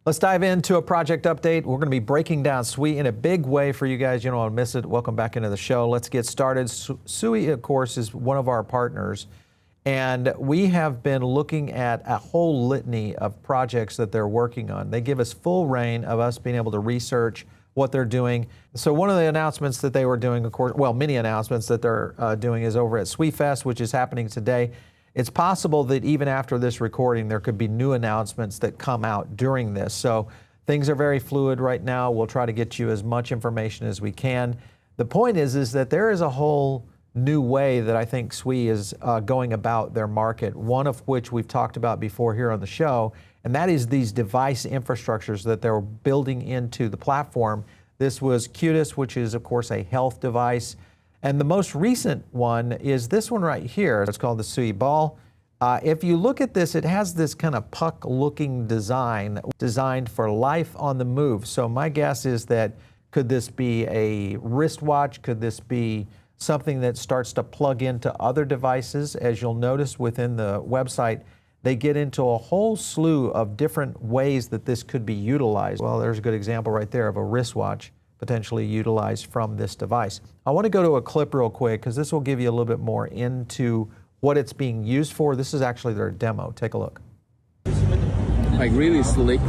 Let's dive into a project update. We're going to be breaking down Sui in a big way for you guys. You don't want to miss it. Welcome back into the show. Let's get started. Sui, of course, is one of our partners, and we have been looking at a whole litany of projects that they're working on. They give us full reign of us being able to research what they're doing. So one of the announcements that they were doing, of course, well, many announcements that they're doing is over at Suifest, which is happening today. It's possible that even after this recording, there could be new announcements that come out during this. So things are very fluid right now. We'll try to get you as much information as we can. The point is that there is a whole new way that I think Sui is going about their market, one of which we've talked about before here on the show, and that is these device infrastructures that they're building into the platform. This was Cutis, which is, of course, a health device. And the most recent one is this one right here. It's called the Suiball. If you look at this, it has this kind of puck-looking design, designed for life on the move. So my guess is that could this be a wristwatch? Could this be something that starts to plug into other devices? As you'll notice within the website, they get into a whole slew of different ways that this could be utilized. Well, there's a good example right there of a wristwatch potentially utilized from this device. I want to go to a clip real quick because this will give you a little bit more into what it's being used for. This is actually their demo. Take a look. Like really slick,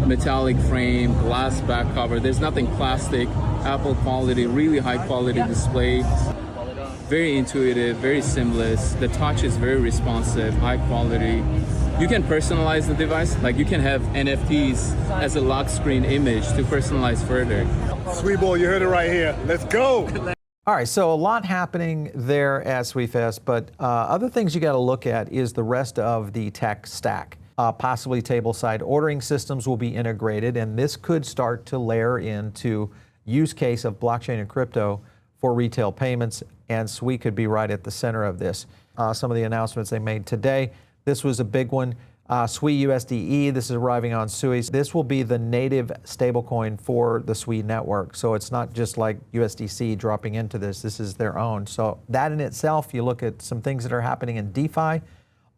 metallic frame, glass back cover. There's nothing plastic, Apple quality, really high quality display. Very intuitive, very seamless. The touch is very responsive, high quality. You can personalize the device, like you can have NFTs as a lock screen image to personalize further. Suiball, you heard it right here. Let's go. All right, so a lot happening there at Suifest, but other things you got to look at is the rest of the tech stack. Possibly table-side ordering systems will be integrated, and this could start to layer into use case of blockchain and crypto for retail payments, and Sui could be right at the center of this. Some of the announcements they made today, this was a big one. Sui USDE, this is arriving on Sui. This will be the native stablecoin for the Sui network. So it's not just like USDC dropping into this. This is their own. So that in itself, you look at some things that are happening in DeFi,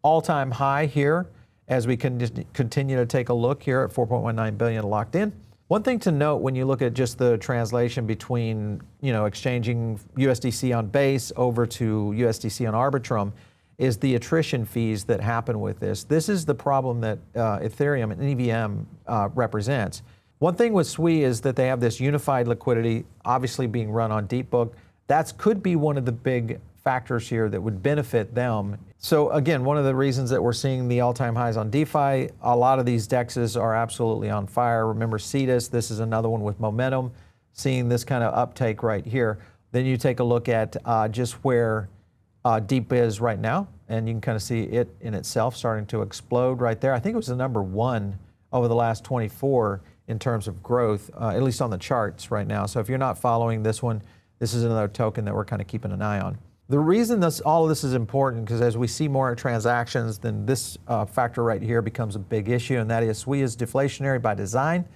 all-time high here as we can continue to take a look here at 4.19 billion locked in. One thing to note when you look at just the translation between, exchanging USDC on Base over to USDC on Arbitrum is the attrition fees that happen with this. This is the problem that Ethereum and EVM represents. One thing with Sui is that they have this unified liquidity, obviously being run on Deepbook. That could be one of the big factors here that would benefit them. So again, one of the reasons that we're seeing the all-time highs on DeFi, a lot of these DEXs are absolutely on fire. Remember Cetus, this is another one with momentum, seeing this kind of uptake right here. Then you take a look at just where Deep is right now, and you can kind of see it in itself starting to explode right there. I think it was the number one over the last 24 in terms of growth, at least on the charts right now. So if you're not following this one, this is another token that we're kind of keeping an eye on. The reason all of this is important, because as we see more transactions, then this factor right here becomes a big issue, and that is Sui is deflationary by design.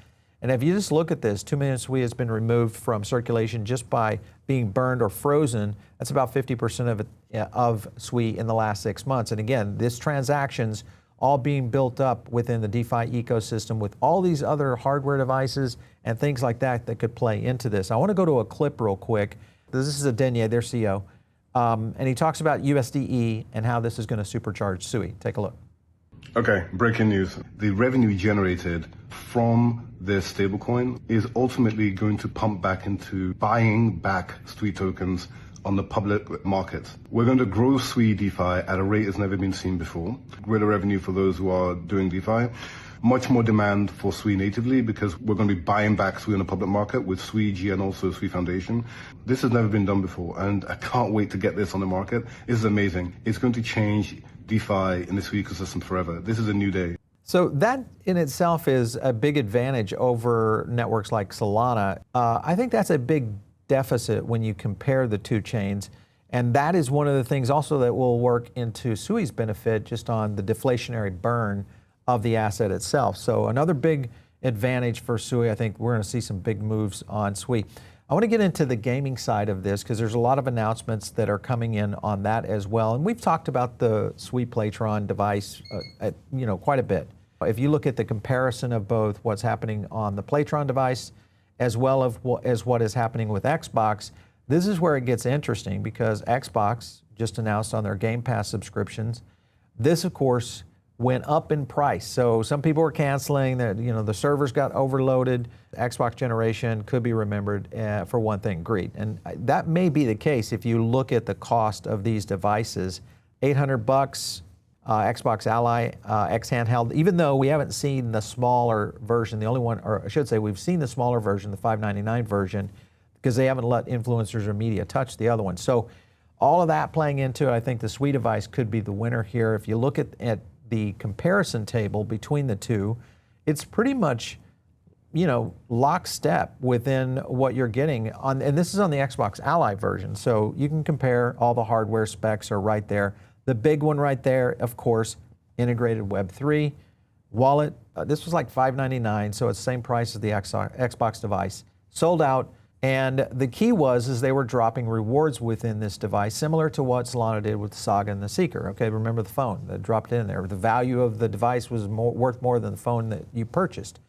And if you just look at this, 2 million Sui has been removed from circulation just by being burned or frozen. That's about 50% of Sui in the last 6 months. And again, this transactions all being built up within the DeFi ecosystem with all these other hardware devices and things like that that could play into this. I want to go to a clip real quick. This is Adenye, their CEO, and he talks about USDE and how this is going to supercharge Sui. Take a look. Okay, breaking news. The revenue generated from this stablecoin is ultimately going to pump back into buying back Sui tokens on the public markets. We're going to grow Sui DeFi at a rate that's never been seen before. Greater revenue for those who are doing DeFi. Much more demand for Sui natively because we're going to be buying back Sui in the public market with Sui G and also Sui Foundation. This has never been done before, and I can't wait to get this on the market. This is amazing. It's going to change DeFi in the Sui ecosystem forever. This is a new day. So that in itself is a big advantage over networks like Solana. I think that's a big deficit when you compare the two chains. And that is one of the things also that will work into Sui's benefit just on the deflationary burn of the asset itself. So another big advantage for Sui. I think we're going to see some big moves on Sui. I want to get into the gaming side of this because there's a lot of announcements that are coming in on that as well. And we've talked about the Sui Playtron device quite a bit. If you look at the comparison of both what's happening on the Playtron device as well as what is happening with Xbox, this is where it gets interesting because Xbox just announced on their Game Pass subscriptions, this of course went up in price. So some people were canceling that, the servers got overloaded. Xbox generation could be remembered for one thing, greed. And that may be the case if you look at the cost of these devices. $800, Xbox Ally X handheld, even though we haven't seen the smaller version, the only one, or I should say we've seen the smaller version, the $599 version, because they haven't let influencers or media touch the other one. So all of that playing into it, I think the Sui device could be the winner here. If you look at the comparison table between the two, it's pretty much, lockstep within what you're getting on, and this is on the Xbox Ally version. So you can compare, all the hardware specs are right there. The big one right there, of course, integrated Web3 wallet. This was like $599, so it's the same price as the Xbox device. Sold out, and the key is they were dropping rewards within this device, similar to what Solana did with the Saga and the Seeker. Okay, remember the phone that dropped in there. The value of the device was worth more than the phone that you purchased.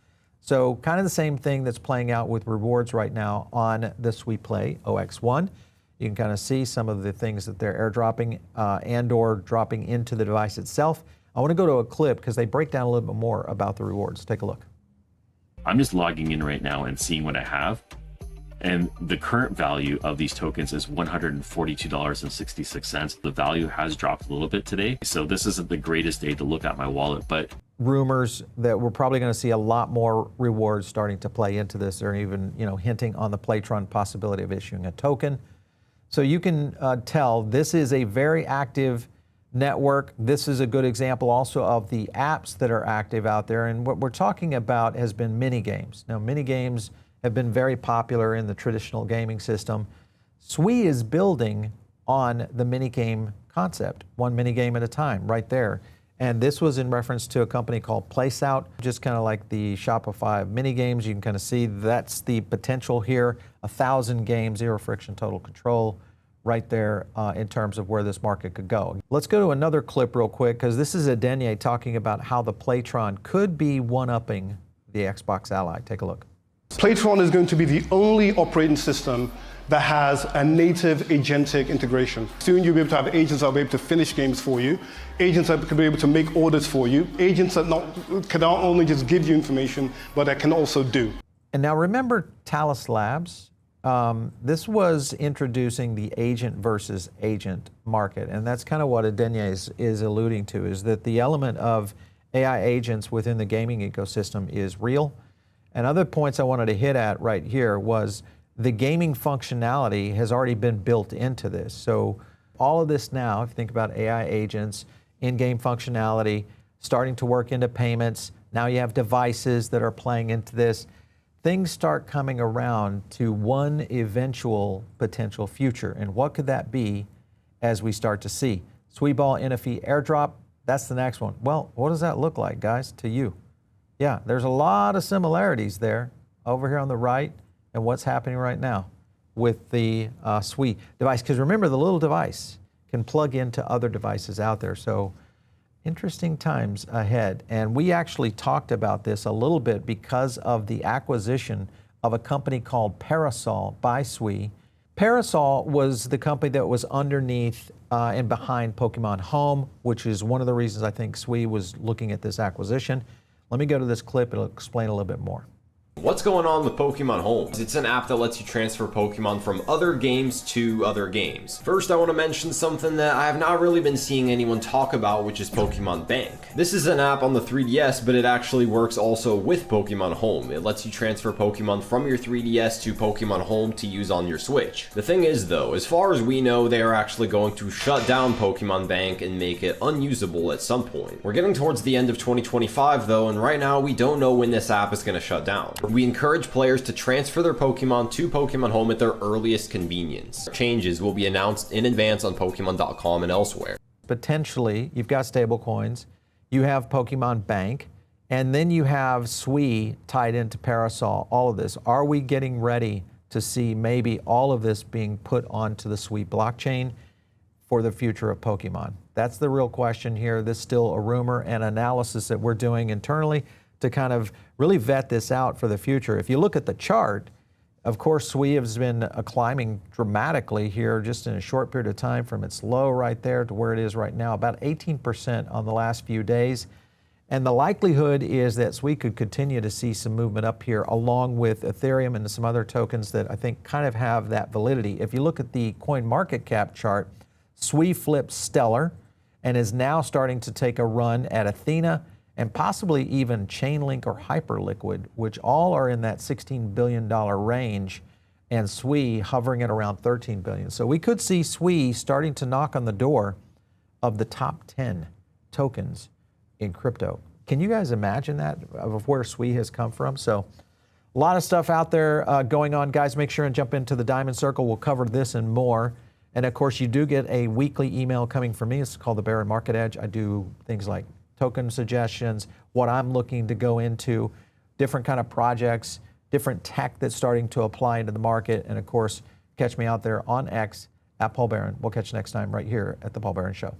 So kind of the same thing that's playing out with rewards right now on the SuiPlay OX1. You can kind of see some of the things that they're airdropping and or dropping into the device itself. I want to go to a clip because they break down a little bit more about the rewards. Take a look. I'm just logging in right now and seeing what I have. And the current value of these tokens is $142.66. The value has dropped a little bit today. So this isn't the greatest day to look at my wallet, but rumors that we're probably going to see a lot more rewards starting to play into this. They're even, hinting on the Playtron possibility of issuing a token. So you can tell this is a very active network. This is a good example also of the apps that are active out there. And what we're talking about has been mini games. Now, mini games have been very popular in the traditional gaming system. Sui is building on the mini game concept, one mini game at a time, right there. And this was in reference to a company called PlaceOut, just kind of like the Shopify of mini games. You can kind of see that's the potential here. 1,000 games, zero friction, total control, right there in terms of where this market could go. Let's go to another clip real quick, because this is Adenye talking about how the Playtron could be one-upping the Xbox Ally. Take a look. Playtron is going to be the only operating system that has a native agentic integration. Soon you'll be able to have agents that will be able to finish games for you, agents that can be able to make orders for you, agents that can not only just give you information, but that can also do. And now remember Talos Labs? This was introducing the agent versus agent market, and that's kind of what Adenye is alluding to, is that the element of AI agents within the gaming ecosystem is real. And other points I wanted to hit at right here was the gaming functionality has already been built into this. So all of this now, if you think about AI agents, in-game functionality, starting to work into payments, now you have devices that are playing into this. Things start coming around to one eventual potential future. And what could that be as we start to see? Suiball NFE airdrop, that's the next one. Well, what does that look like, guys, to you? Yeah, there's a lot of similarities there over here on the right and what's happening right now with the Sui device. Because remember, the little device can plug into other devices out there. So interesting times ahead. And we actually talked about this a little bit because of the acquisition of a company called Parasol by Sui. Parasol was the company that was underneath and behind Pokémon Home, which is one of the reasons I think Sui was looking at this acquisition. Let me go to this clip, it'll explain a little bit more. What's going on with Pokémon Home? It's an app that lets you transfer Pokémon from other games to other games. First, I want to mention something that I have not really been seeing anyone talk about, which is Pokémon Bank. This is an app on the 3DS, but it actually works also with Pokémon Home. It lets you transfer Pokémon from your 3DS to Pokémon Home to use on your Switch. The thing is though, as far as we know, they are actually going to shut down Pokémon Bank and make it unusable at some point. We're getting towards the end of 2025 though, and right now we don't know when this app is going to shut down. We encourage players to transfer their Pokemon to Pokemon Home at their earliest convenience. Changes will be announced in advance on Pokemon.com and elsewhere. Potentially, you've got stablecoins, you have Pokemon Bank, and then you have Sui tied into Parasol, all of this. Are we getting ready to see maybe all of this being put onto the Sui blockchain? for the future of Pokemon? That's the real question here. This is still a rumor and analysis that we're doing internally to kind of really vet this out for the future. If you look at the chart, of course, Sui has been climbing dramatically here just in a short period of time from its low right there to where it is right now, about 18% on the last few days. And the likelihood is that Sui could continue to see some movement up here along with Ethereum and some other tokens that I think kind of have that validity. If you look at the coin market cap chart, Sui flipped stellar and is now starting to take a run at Athena and possibly even Chainlink or Hyperliquid, which all are in that $16 billion range, and Sui hovering at around $13 billion. So we could see Sui starting to knock on the door of the top 10 tokens in crypto. Can you guys imagine that, of where Sui has come from? So a lot of stuff out there going on. Guys, make sure and jump into the Diamond Circle. We'll cover this and more. And of course, you do get a weekly email coming from me. It's called the Bear and Market Edge. I do things like token suggestions, what I'm looking to go into, different kind of projects, different tech that's starting to apply into the market. And of course, catch me out there on X at Paul Barron. We'll catch you next time right here at the Paul Barron Show.